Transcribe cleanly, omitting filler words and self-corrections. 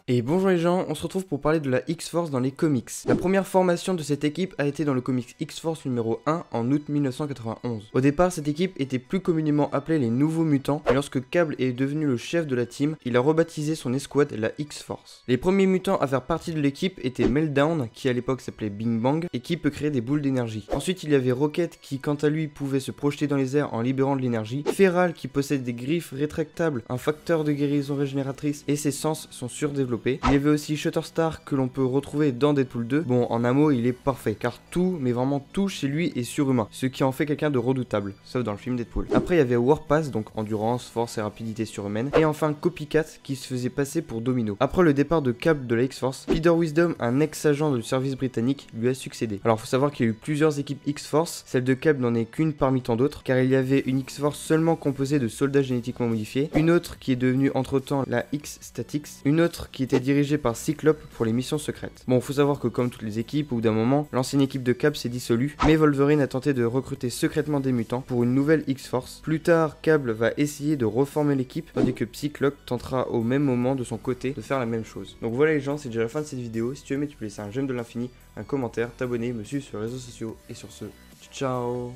Et bonjour les gens, on se retrouve pour parler de la X-Force dans les comics. La première formation de cette équipe a été dans le comics X-Force numéro 1 en août 1991. Au départ, cette équipe était plus communément appelée les Nouveaux Mutants, et lorsque Cable est devenu le chef de la team, il a rebaptisé son escouade la X-Force. Les premiers mutants à faire partie de l'équipe étaient Meltdown, qui à l'époque s'appelait Bing Bang, et qui peut créer des boules d'énergie. Ensuite, il y avait Rocket, qui quant à lui pouvait se projeter dans les airs en libérant de l'énergie, Feral, qui possède des griffes rétractables, un facteur de guérison régénératrice, et ses sens sont surdéveloppés. Il y avait aussi Shatterstar que l'on peut retrouver dans Deadpool 2. Bon, en un mot, il est parfait, car tout, mais vraiment tout chez lui est surhumain, ce qui en fait quelqu'un de redoutable, sauf dans le film Deadpool. Après, il y avait Warpath, donc endurance, force et rapidité surhumaine, et enfin Copycat, qui se faisait passer pour Domino. Après le départ de Cable de la X-Force, Spider Wisdom, un ex-agent du service britannique, lui a succédé. Alors, faut savoir qu'il y a eu plusieurs équipes X-Force, celle de Cable n'en est qu'une parmi tant d'autres, car il y avait une X-Force seulement composée de soldats génétiquement modifiés, une autre qui est devenue entre-temps la X-Statix, une autre qui était dirigée par Cyclope pour les missions secrètes. Bon, faut savoir que comme toutes les équipes, au bout d'un moment, l'ancienne équipe de Cable s'est dissolue, mais Wolverine a tenté de recruter secrètement des mutants pour une nouvelle X-Force. Plus tard, Cable va essayer de reformer l'équipe, tandis que Cyclope tentera au même moment de son côté de faire la même chose. Donc voilà les gens, c'est déjà la fin de cette vidéo. Si tu aimais, tu peux laisser un j'aime de l'infini, un commentaire, t'abonner, me suivre sur les réseaux sociaux, et sur ce, ciao.